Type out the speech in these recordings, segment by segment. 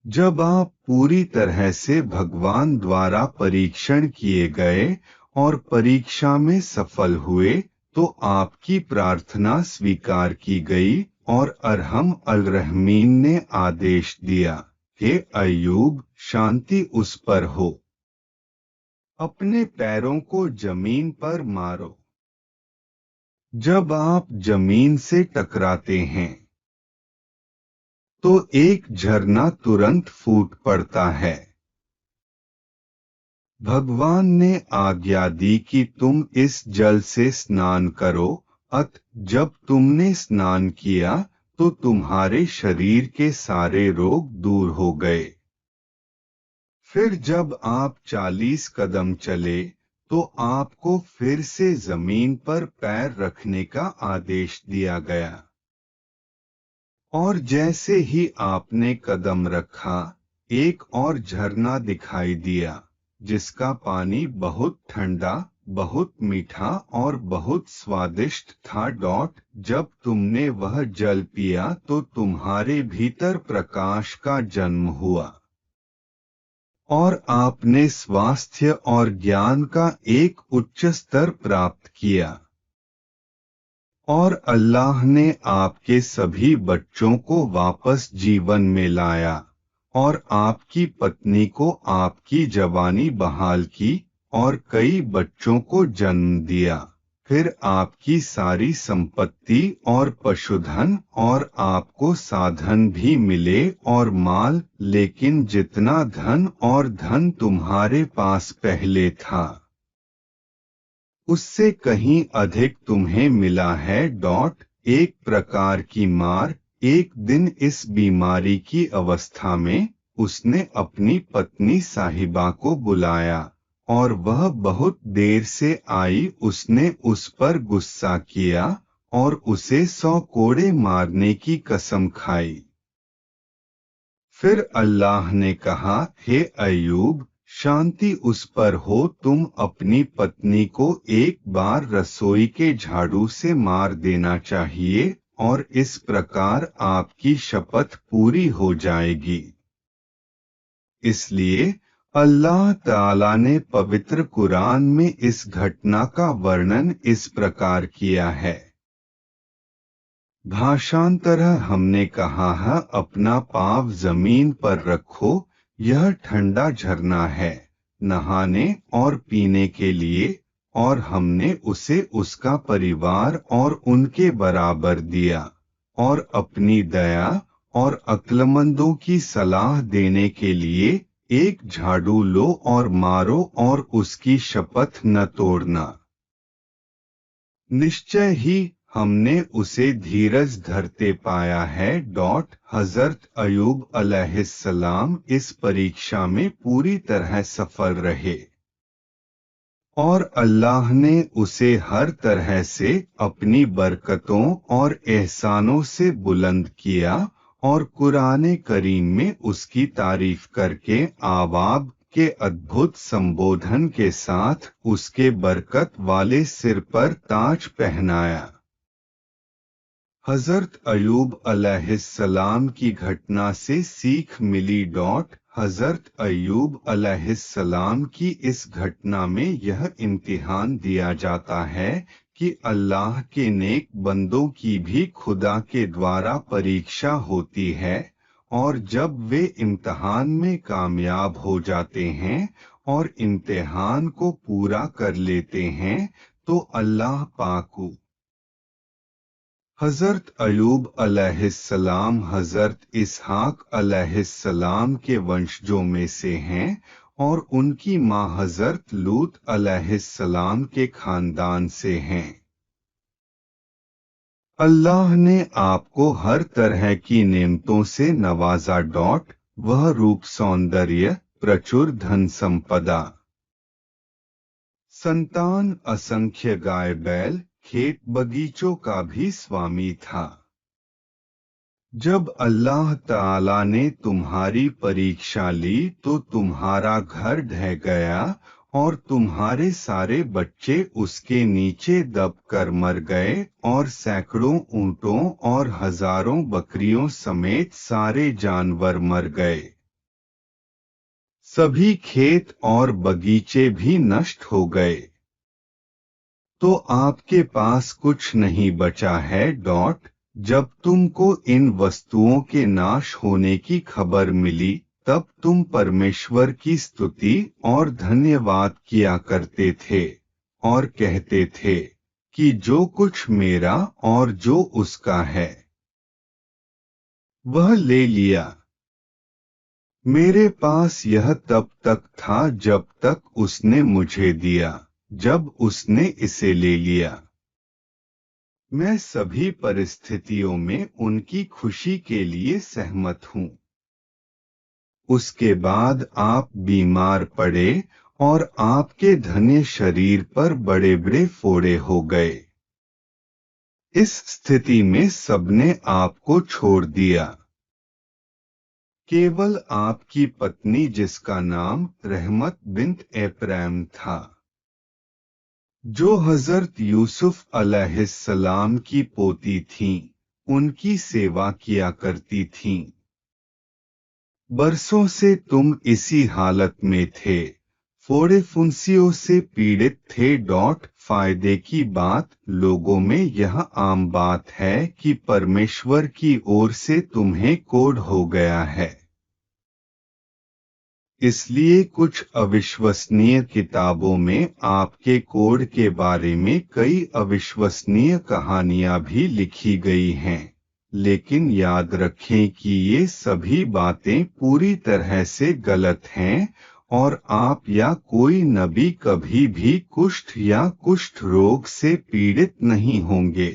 जब आप पूरी तरह से भगवान द्वारा परीक्षण किए गए और परीक्षा में सफल हुए तो आपकी प्रार्थना स्वीकार की गई और अरहम अल रहमीन ने आदेश दिया, हे अय्यूब, शांति उस पर हो। अपने पैरों को जमीन पर मारो। जब आप जमीन से टकराते हैं तो एक झरना तुरंत फूट पड़ता है। भगवान ने आज्ञा दी कि तुम इस जल से स्नान करो। जब तुमने स्नान किया तो तुम्हारे शरीर के सारे रोग दूर हो गए। फिर जब आप 40 कदम चले तो आपको फिर से जमीन पर पैर रखने का आदेश दिया गया। और जैसे ही आपने कदम रखा, एक और झरना दिखाई दिया, जिसका पानी बहुत ठंडा, बहुत मीठा और बहुत स्वादिष्ट था। जब तुमने वह जल पिया तो तुम्हारे भीतर प्रकाश का जन्म हुआ और आपने स्वास्थ्य और ज्ञान का एक उच्च स्तर प्राप्त किया। और अल्लाह ने आपके सभी बच्चों को वापस जीवन में लाया और आपकी पत्नी को आपकी जवानी बहाल की और कई बच्चों को जन्म दिया। फिर आपकी सारी संपत्ति और पशुधन और आपको साधन भी मिले और माल, लेकिन जितना धन और धन तुम्हारे पास पहले था उससे कहीं अधिक तुम्हें मिला है। एक प्रकार की मार। एक दिन इस बीमारी की अवस्था में उसने अपनी पत्नी साहिबा को बुलाया और वह बहुत देर से आई। उसने उस पर गुस्सा किया और उसे 100 कोड़े मारने की कसम खाई। फिर अल्लाह ने कहा, हे अय्यूब, शांति उस पर हो, तुम अपनी पत्नी को एक बार रसोई के झाड़ू से मार देना चाहिए और इस प्रकार आपकी शपथ पूरी हो जाएगी। इसलिए अल्लाह ताला ने पवित्र कुरान में इस घटना का वर्णन इस प्रकार किया है। भाषांतर हमने कहा है, अपना पाँव जमीन पर रखो, यह ठंडा झरना है नहाने और पीने के लिए, और हमने उसे उसका परिवार और उनके बराबर दिया और अपनी दया और अक्लमंदों की सलाह देने के लिए एक झाड़ू लो और मारो और उसकी शपथ न तोड़ना। निश्चय ही हमने उसे धीरज धरते पाया है। हजरत अयूब अलैहिस्सलाम इस परीक्षा में पूरी तरह सफल रहे और अल्लाह ने उसे हर तरह से अपनी बरकतों और एहसानों से बुलंद किया और कुरान करीम में उसकी तारीफ करके आवाब के अद्भुत संबोधन के साथ उसके बरकत वाले सिर पर ताज पहनाया। हजरत अयूब अलैहिस्सलाम की घटना से सीख मिली। हजरत अयूब अलैहिस्सलाम की इस घटना में यह इम्तिहान दिया जाता है कि अल्लाह के नेक बंदों की भी खुदा के द्वारा परीक्षा होती है, और जब वे इम्तिहान में कामयाब हो जाते हैं और इम्तिहान को पूरा कर लेते हैं तो अल्लाह पाक हजरत अयूब अलैहिस्सलाम हजरत इसहाक अलैहिस्सलाम के वंशजों में से हैं और उनकी मां हजरत लूत अलैहिस्सलाम के खानदान से हैं। अल्लाह ने आपको हर तरह की नेमतों से नवाजा। वह रूप, सौंदर्य, प्रचुर धन संपदा, संतान, असंख्य गाय बैल, खेत बगीचों का भी स्वामी था। जब अल्लाह ताला ने तुम्हारी परीक्षा ली तो तुम्हारा घर ढह गया और तुम्हारे सारे बच्चे उसके नीचे दबकर मर गए और सैकड़ों ऊंटों और हजारों बकरियों समेत सारे जानवर मर गए। सभी खेत और बगीचे भी नष्ट हो गए, तो आपके पास कुछ नहीं बचा है। जब तुमको इन वस्तुओं के नाश होने की खबर मिली, तब तुम परमेश्वर की स्तुति और धन्यवाद किया करते थे और कहते थे कि जो कुछ मेरा और जो उसका है वह ले लिया। मेरे पास यह तब तक था जब तक उसने मुझे दिया, जब उसने इसे ले लिया। मैं सभी परिस्थितियों में उनकी खुशी के लिए सहमत हूँ। उसके बाद आप बीमार पड़े और आपके धन्य शरीर पर बड़े बड़े फोड़े हो गए। इस स्थिति में सबने आपको छोड़ दिया। केवल आपकी पत्नी, जिसका नाम रहमत बिन्त एप्रैम था, जो हजरत यूसुफ अलैहिस्सलाम की पोती थीं, उनकी सेवा किया करती थीं। बरसों से तुम इसी हालत में थे, फोड़े फुंसियों से पीड़ित थे। फायदे की बात, लोगों में यह आम बात है कि परमेश्वर की ओर से तुम्हें कोढ़ हो गया है। इसलिए कुछ अविश्वसनीय किताबों में आपके कोढ़ के बारे में कई अविश्वसनीय कहानियां भी लिखी गई हैं, लेकिन याद रखें कि ये सभी बातें पूरी तरह से गलत हैं और आप या कोई नबी कभी भी कुष्ठ या कुष्ठ रोग से पीड़ित नहीं होंगे,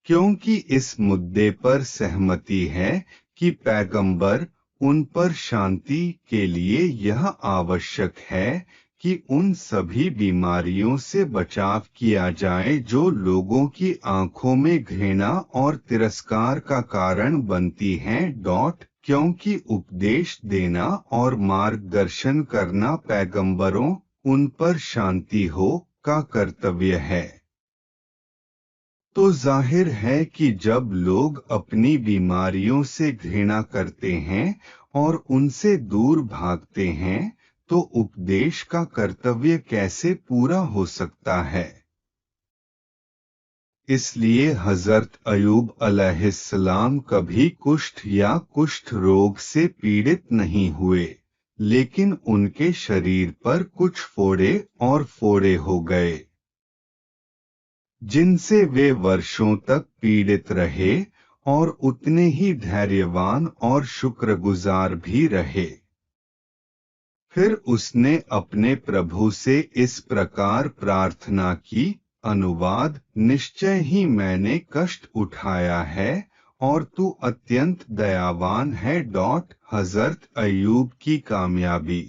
क्योंकि इस मुद्दे पर सहमति है कि पैगंबर, उन पर शांति के लिए यह आवश्यक है कि उन सभी बीमारियों से बचाव किया जाए जो लोगों की आंखों में घृणा और तिरस्कार का कारण बनती हैं। क्योंकि उपदेश देना और मार्गदर्शन करना पैगंबरों, उन पर शांति हो, का कर्तव्य है। तो जाहिर है कि जब लोग अपनी बीमारियों से घृणा करते हैं और उनसे दूर भागते हैं, तो उपदेश का कर्तव्य कैसे पूरा हो सकता है। इसलिए हजरत अयूब अलैहिस्सलाम कभी कुष्ठ या कुष्ठ रोग से पीड़ित नहीं हुए, लेकिन उनके शरीर पर कुछ फोड़े और फोड़े हो गए, जिनसे वे वर्षों तक पीड़ित रहे और उतने ही धैर्यवान और शुक्रगुजार भी रहे। फिर उसने अपने प्रभु से इस प्रकार प्रार्थना की, अनुवाद, निश्चय ही मैंने कष्ट उठाया है और तू अत्यंत दयावान है। हजरत अयूब की कामयाबी।